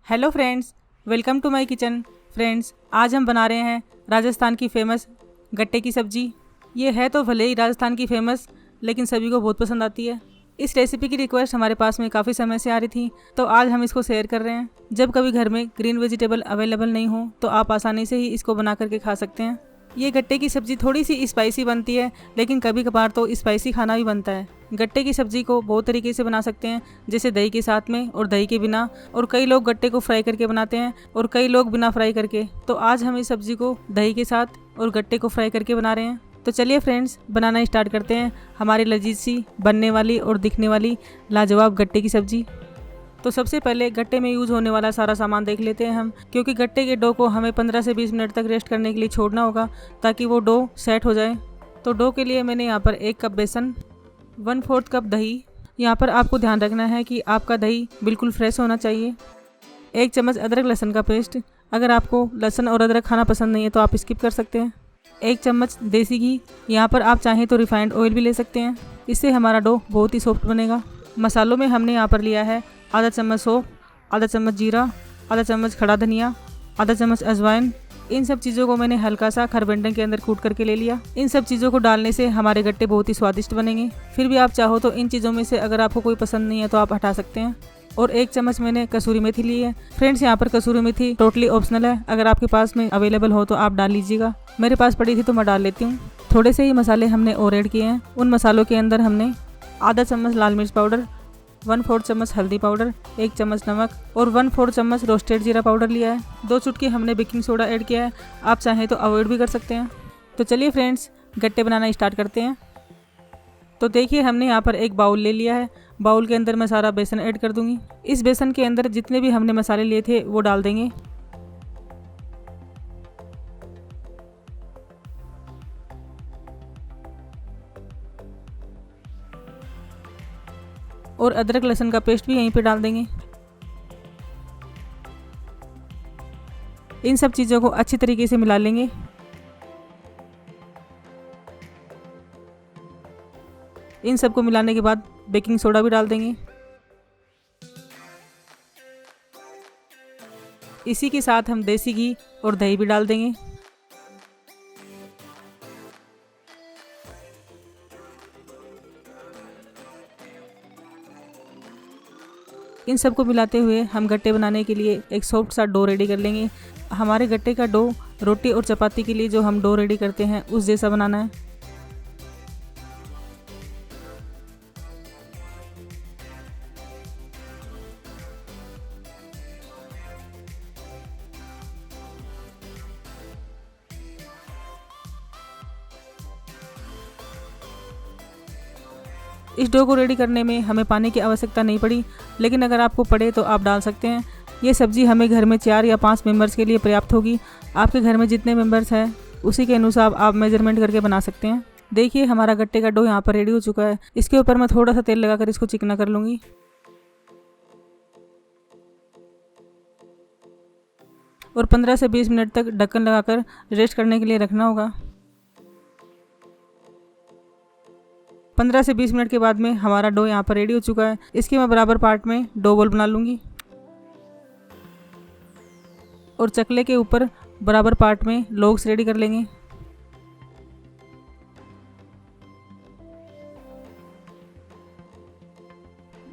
Hello friends, welcome to my kitchen. Friends, आज हम बना रहे हैं राजस्थान की फेमस गट्टे की सब्जी। ये है तो भले ही राजस्थान की फेमस, लेकिन सभी को बहुत पसंद आती है। इस रेसिपी की रिक्वेस्ट हमारे पास में काफ़ी समय से आ रही थी, तो आज हम इसको शेयर कर रहे हैं। जब कभी घर में ग्रीन वेजिटेबल अवेलेबल नहीं हो तो आप आसानी से ही इसको बना करके खा सकते हैं। ये गट्टे की सब्जी थोड़ी सी स्पाइसी बनती है, लेकिन कभी कभार तो स्पाइसी खाना भी बनता है। गट्टे की सब्जी को बहुत तरीके से बना सकते हैं, जैसे दही के साथ में और दही के बिना, और कई लोग गट्टे को फ्राई करके बनाते हैं और कई लोग बिना फ्राई करके। तो आज हम इस सब्जी को दही के साथ और गट्टे को फ्राई करके बना रहे हैं। तो चलिए फ्रेंड्स, बनाना स्टार्ट करते हैं हमारी लजीज सी बनने वाली और दिखने वाली लाजवाब गट्टे की सब्जी। तो सबसे पहले गट्टे में यूज़ होने वाला सारा सामान देख लेते हैं हम, क्योंकि गट्टे के डो को हमें 15 से 20 मिनट तक रेस्ट करने के लिए छोड़ना होगा, ताकि वो डो सेट हो जाए। तो डो के लिए मैंने यहाँ पर 1 कप बेसन, 1/4 कप दही। यहाँ पर आपको ध्यान रखना है कि आपका दही बिल्कुल फ्रेश होना चाहिए। 1 चम्मच अदरक लहसुन का पेस्ट। अगर आपको लहसुन और अदरक खाना पसंद नहीं है तो आप स्किप कर सकते हैं। 1 चम्मच देसी घी। यहाँ पर आप चाहें तो रिफाइंड ऑयल भी ले सकते हैं, इससे हमारा डो बहुत ही सॉफ्ट बनेगा। मसालों में हमने यहाँ पर लिया है आधा चम्मच सौंफ, आधा चम्मच जीरा, आधा चम्मच खड़ा धनिया, आधा चम्मच अजवाइन। इन सब चीज़ों को मैंने हल्का सा खरबंडन के अंदर कूट करके ले लिया। इन सब चीज़ों को डालने से हमारे गट्टे बहुत ही स्वादिष्ट बनेंगे। फिर भी आप चाहो तो इन चीज़ों में से अगर आपको कोई पसंद नहीं है तो आप हटा सकते हैं। और 1 चम्मच मैंने कसूरी मेथी ली है। फ्रेंड्स, यहाँ पर कसूरी मेथी टोटली ऑप्शनल है, अगर आपके पास में अवेलेबल हो तो आप डाल लीजिएगा। मेरे पास पड़ी थी तो मैं डाल लेती हूँ। थोड़े से ही मसाले हमने और ऐड किए हैं। उन मसालों के अंदर हमने आधा चम्मच लाल मिर्च पाउडर, 1/4 चम्मच हल्दी पाउडर, 1 चम्मच नमक और 1/4 चम्मच रोस्टेड जीरा पाउडर लिया है। 2 चुटकी हमने बेकिंग सोडा ऐड किया है, आप चाहें तो अवॉइड भी कर सकते हैं। तो चलिए फ्रेंड्स, गट्टे बनाना स्टार्ट करते हैं। तो देखिए, हमने यहाँ पर एक बाउल ले लिया है। बाउल के अंदर मैं सारा बेसन ऐड कर दूंगी। इस बेसन के अंदर जितने भी हमने मसाले लिए थे वो डाल देंगे। और अदरक लहसुन का पेस्ट भी यहीं पे डाल देंगे। इन सब चीज़ों को अच्छी तरीके से मिला लेंगे। इन सबको मिलाने के बाद बेकिंग सोडा भी डाल देंगे। इसी के साथ हम देसी घी और दही भी डाल देंगे। इन सबको मिलाते हुए हम गट्टे बनाने के लिए एक सॉफ्ट सा डो रेडी कर लेंगे। हमारे गट्टे का डो रोटी और चपाती के लिए जो हम डो रेडी करते हैं उस जैसा बनाना है। इस डो को रेडी करने में हमें पानी की आवश्यकता नहीं पड़ी, लेकिन अगर आपको पड़े तो आप डाल सकते हैं। ये सब्ज़ी हमें घर में 4 या 5 मेंबर्स के लिए पर्याप्त होगी। आपके घर में जितने मेंबर्स हैं उसी के अनुसार आप मेजरमेंट करके बना सकते हैं। देखिए, हमारा गट्टे का डो यहाँ पर रेडी हो चुका है। इसके ऊपर मैं थोड़ा सा तेल लगाकर इसको चिकना कर लूँगी। और 15 से 20 मिनट तक ढक्कन लगाकर रेस्ट करने के लिए रखना होगा। 15 से 20 मिनट के बाद में हमारा डो यहाँ पर रेडी हो चुका है। इसके मैं बराबर पार्ट में डो बॉल बना लूँगी और चकले के ऊपर बराबर पार्ट में लोग्स रेडी कर लेंगे।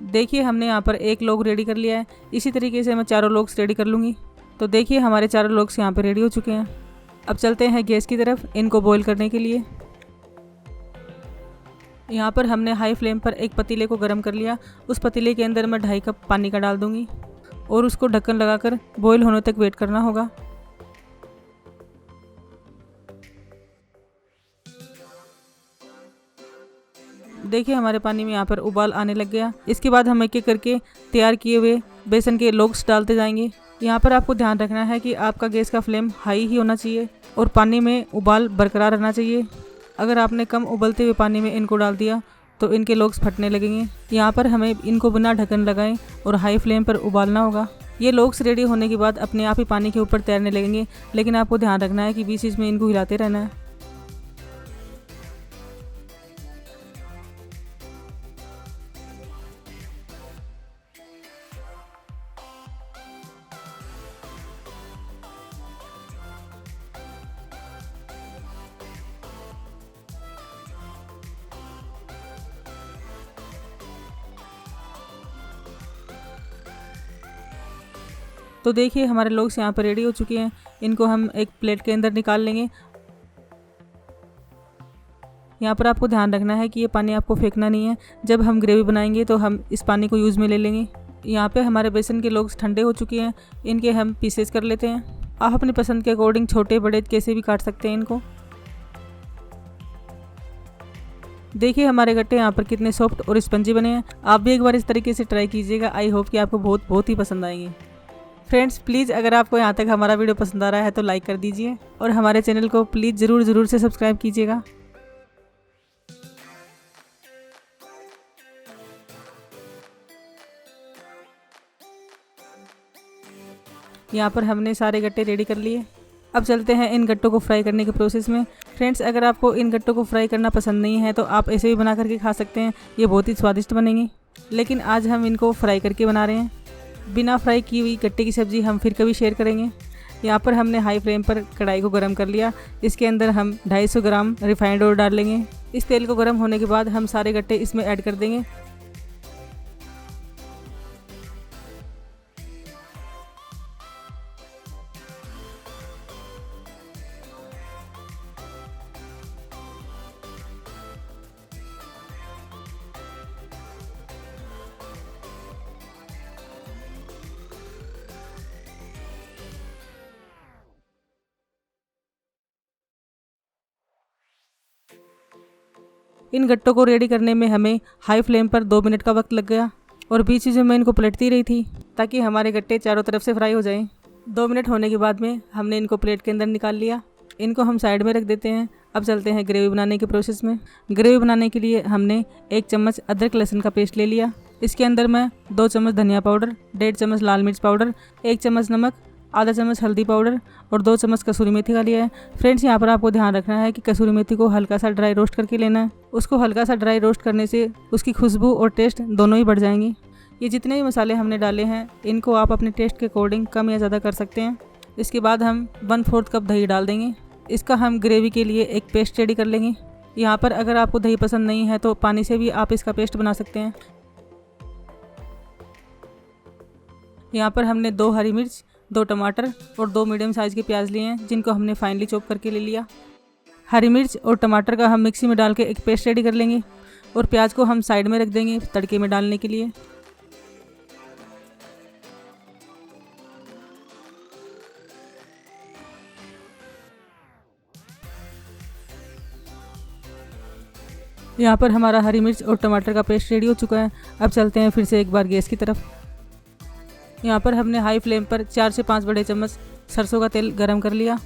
देखिए, हमने यहाँ पर एक लोग रेडी कर लिया है। इसी तरीके से मैं चारों लोग्स रेडी कर लूँगी। तो देखिए, हमारे चारों लोग्स यहाँ पर रेडी हो चुके हैं। अब चलते हैं गैस की तरफ इनको बॉईल करने के लिए। यहाँ पर हमने हाई फ्लेम पर एक पतीले को गर्म कर लिया। उस पतीले के अंदर मैं 2.5 कप पानी का डाल दूंगी और उसको ढक्कन लगाकर बॉईल होने तक वेट करना होगा। देखिए, हमारे पानी में यहाँ पर उबाल आने लग गया। इसके बाद हम एक एक करके तैयार किए हुए बेसन के लोग्स डालते जाएंगे। यहाँ पर आपको ध्यान रखना है कि आपका गैस का फ्लेम हाई ही होना चाहिए और पानी में उबाल बरकरार रहना चाहिए। अगर आपने कम उबलते हुए पानी में इनको डाल दिया तो इनके लोग्स फटने लगेंगे। यहाँ पर हमें इनको बिना ढक्कन लगाएं और हाई फ्लेम पर उबालना होगा। ये लोग्स रेडी होने के बाद अपने आप ही पानी के ऊपर तैरने लगेंगे, लेकिन आपको ध्यान रखना है कि बीच बीच में इनको हिलाते रहना है। तो देखिए हमारे लोग यहाँ पर रेडी हो चुके हैं। इनको हम एक प्लेट के अंदर निकाल लेंगे। यहाँ पर आपको ध्यान रखना है कि ये पानी आपको फेंकना नहीं है। जब हम ग्रेवी बनाएंगे तो हम इस पानी को यूज़ में ले लेंगे। यहाँ पे हमारे बेसन के लोग ठंडे हो चुके हैं। इनके हम पीसेस कर लेते हैं। आप अपनी पसंद के अकॉर्डिंग छोटे बड़े कैसे भी काट सकते हैं इनको। देखिए हमारे गट्टे यहाँ पर कितने सॉफ्ट और स्पंजी बने हैं। आप भी एक बार इस तरीके से ट्राई कीजिएगा। आई होप कि आपको बहुत ही पसंद आएंगे। फ्रेंड्स प्लीज़ अगर आपको यहाँ तक हमारा वीडियो पसंद आ रहा है तो लाइक कर दीजिए और हमारे चैनल को प्लीज़ ज़रूर से सब्सक्राइब कीजिएगा। यहाँ पर हमने सारे गट्टे रेडी कर लिए। अब चलते हैं इन गट्टों को फ्राई करने के प्रोसेस में। फ्रेंड्स अगर आपको इन गट्टों को फ्राई करना पसंद नहीं है तो आप ऐसे भी बना करके खा सकते हैं। ये बहुत ही स्वादिष्ट बनेंगे, लेकिन आज हम इनको फ्राई करके बना रहे हैं। बिना फ्राई की हुई गट्टे की सब्ज़ी हम फिर कभी शेयर करेंगे। यहाँ पर हमने हाई फ्लेम पर कढ़ाई को गर्म कर लिया। इसके अंदर हम 250 ग्राम रिफाइंड ऑयल डाल लेंगे। इस तेल को गर्म होने के बाद हम सारे गट्टे इसमें ऐड कर देंगे। इन गट्टों को रेडी करने में हमें हाई फ्लेम पर 2 मिनट का वक्त लग गया और बीच बीच में मैं इनको पलटती रही थी ताकि हमारे गट्टे चारों तरफ से फ्राई हो जाएं। 2 मिनट होने के बाद में हमने इनको प्लेट के अंदर निकाल लिया। इनको हम साइड में रख देते हैं। अब चलते हैं ग्रेवी बनाने के प्रोसेस में। ग्रेवी बनाने के लिए हमने 1 चम्मच अदरक लहसुन का पेस्ट ले लिया। इसके अंदर मैं 2 चम्मच धनिया पाउडर, 1.5 चम्मच लाल मिर्च पाउडर, 1 चम्मच नमक, आधा चम्मच हल्दी पाउडर और 2 चम्मच कसूरी मेथी का लिया है। फ्रेंड्स यहाँ पर आपको ध्यान रखना है कि कसूरी मेथी को हल्का सा ड्राई रोस्ट करके लेना है। उसको हल्का सा ड्राई रोस्ट करने से उसकी खुशबू और टेस्ट दोनों ही बढ़ जाएंगे। ये जितने भी मसाले हमने डाले हैं इनको आप अपने टेस्ट के अकॉर्डिंग कम या ज़्यादा कर सकते हैं। इसके बाद हम 1/4 कप दही डाल देंगे। इसका हम ग्रेवी के लिए एक पेस्ट रेडी कर लेंगे। यहाँ पर अगर आपको दही पसंद नहीं है तो पानी से भी आप इसका पेस्ट बना सकते हैं। यहाँ पर हमने 2 हरी मिर्च, 2 टमाटर और 2 मीडियम साइज़ के प्याज लिए हैं जिनको हमने फाइनली चॉप करके ले लिया। हरी मिर्च और टमाटर का हम मिक्सी में डाल के एक पेस्ट रेडी कर लेंगे और प्याज को हम साइड में रख देंगे तड़के में डालने के लिए। यहाँ पर हमारा हरी मिर्च और टमाटर का पेस्ट रेडी हो चुका है। अब चलते हैं फिर से एक बार गैस की तरफ। यहाँ पर हमने हाई फ्लेम पर 4 से 5 बड़े चम्मच सरसों का तेल गरम कर लिया।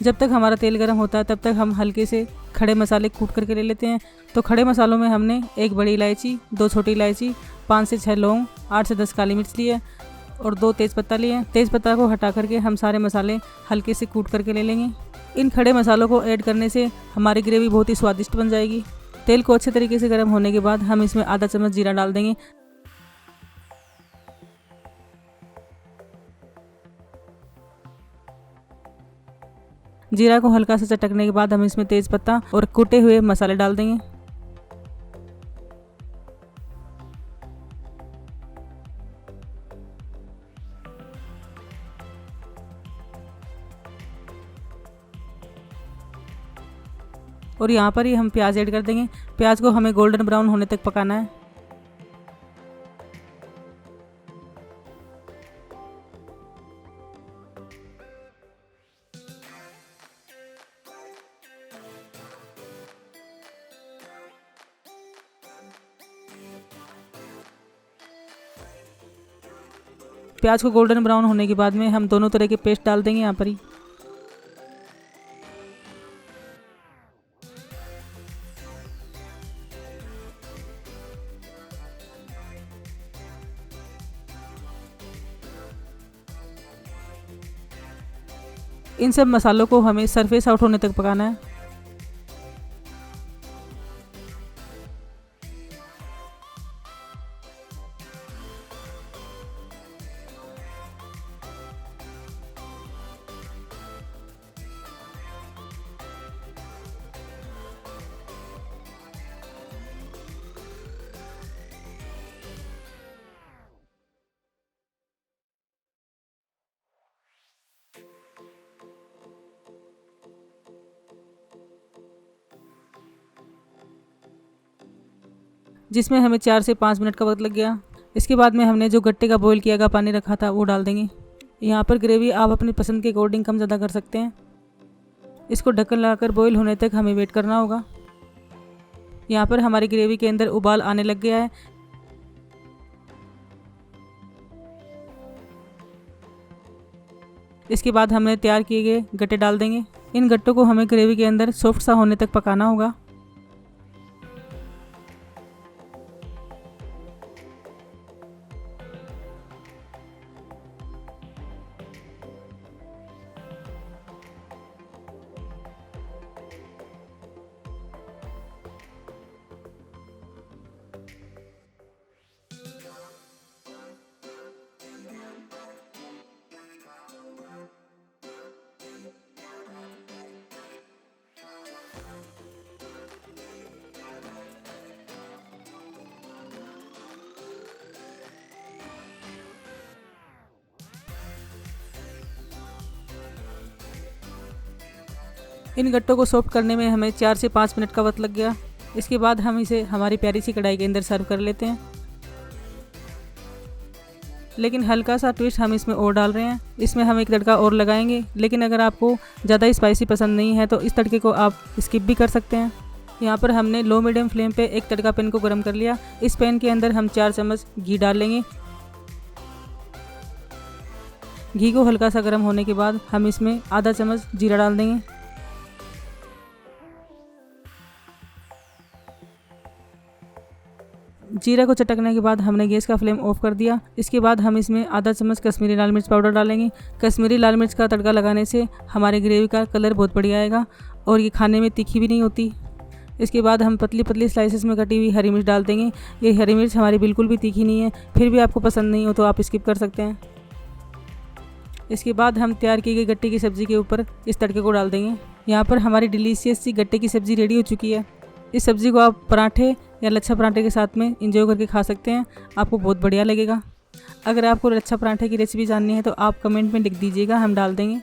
जब तक हमारा तेल गरम होता है तब तक हम हल्के से खड़े मसाले कूट करके ले लेते हैं। तो खड़े मसालों में हमने 1 बड़ी इलायची, 2 छोटी इलायची, 5 से 6 लौंग, 8 से 10 काली मिर्च लिए और 2 तेज़पत्ता लिए। तेज़पत्ता को हटा करके हम सारे मसाले हल्के से कूट करके ले लेंगे। इन खड़े मसालों को ऐड करने से हमारी ग्रेवी बहुत ही स्वादिष्ट बन जाएगी। तेल को अच्छे तरीके से गर्म होने के बाद हम इसमें आधा चम्मच जीरा डाल देंगे। जीरा को हल्का सा चटकने के बाद हम इसमें तेज़पत्ता और कुटे हुए मसाले डाल देंगे। और यहाँ पर ही हम प्याज ऐड कर देंगे। प्याज को हमें गोल्डन ब्राउन होने तक पकाना है। प्याज को गोल्डन ब्राउन होने के बाद में हम दोनों तरह के पेस्ट डाल देंगे यहाँ पर ही। इन सब मसालों को हमें सरफेस आउट होने तक पकाना है। जिसमें हमें 4 से 5 मिनट का वक्त लग गया। इसके बाद में हमने जो गट्टे का बॉईल किया गया पानी रखा था वो डाल देंगे। यहाँ पर ग्रेवी आप अपनी पसंद के अकॉर्डिंग कम ज़्यादा कर सकते हैं। इसको ढक्कन लगाकर बॉईल होने तक हमें वेट करना होगा। यहाँ पर हमारी ग्रेवी के अंदर उबाल आने लग गया है। इसके बाद हमने तैयार किए गए गट्टे डाल देंगे। इन गट्टों को हमें ग्रेवी के अंदर सॉफ्ट सा होने तक पकाना होगा। इन गट्टों को सॉफ्ट करने में हमें 4 से 5 मिनट का वक्त लग गया। इसके बाद हम इसे हमारी प्यारी सी कढ़ाई के अंदर सर्व कर लेते हैं। लेकिन हल्का सा ट्विस्ट हम इसमें और डाल रहे हैं। इसमें हम एक तड़का और लगाएंगे, लेकिन अगर आपको ज़्यादा स्पाइसी पसंद नहीं है तो इस तड़के को आप स्किप भी कर सकते हैं। यहाँ पर हमने लो मीडियम फ्लेम पे एक तड़का पैन को गर्म कर लिया। इस पैन के अंदर हम 4 चम्मच घी डाल लेंगे। घी को हल्का सा गर्म होने के बाद हम इसमें आधा चम्मच जीरा डाल देंगे। जीरा को चटकने के बाद हमने गैस का फ्लेम ऑफ कर दिया। इसके बाद हम इसमें आधा चम्मच कश्मीरी लाल मिर्च पाउडर डालेंगे। कश्मीरी लाल मिर्च का तड़का लगाने से हमारे ग्रेवी का कलर बहुत बढ़िया आएगा और ये खाने में तीखी भी नहीं होती। इसके बाद हम पतली पतली स्लाइसेस में कटी हुई हरी मिर्च डाल देंगे। ये हरी मिर्च हमारी बिल्कुल भी तीखी नहीं है, फिर भी आपको पसंद नहीं हो तो आप स्किप कर सकते हैं। इसके बाद हम तैयार की गई गट्टे की सब्ज़ी के ऊपर इस तड़के को डाल देंगे। यहाँ पर हमारी डिलीशियस सी गट्टे की सब्ज़ी रेडी हो चुकी है। इस सब्ज़ी को आप पराठे या लच्छा पराठे के साथ में इंजॉय करके खा सकते हैं, आपको बहुत बढ़िया लगेगा। अगर आपको लच्छा पराठे की रेसिपी जाननी है तो आप कमेंट में लिख दीजिएगा, हम डाल देंगे।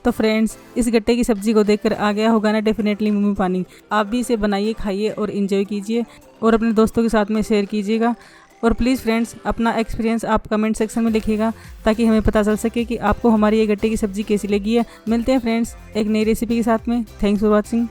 तो फ्रेंड्स, इस गट्टे की सब्ज़ी को देखकर आ गया होगा ना डेफिनेटली मुंह में पानी। आप भी इसे बनाइए, खाइए और इन्जॉय कीजिए और अपने दोस्तों के साथ में शेयर कीजिएगा। और प्लीज़ फ्रेंड्स, अपना एक्सपीरियंस आप कमेंट सेक्शन में लिखिएगा ताकि हमें पता चल सके कि आपको हमारी ये गट्टे की सब्ज़ी कैसी लगी है। मिलते हैं फ्रेंड्स एक नई रेसिपी के साथ में। Thanks for watching.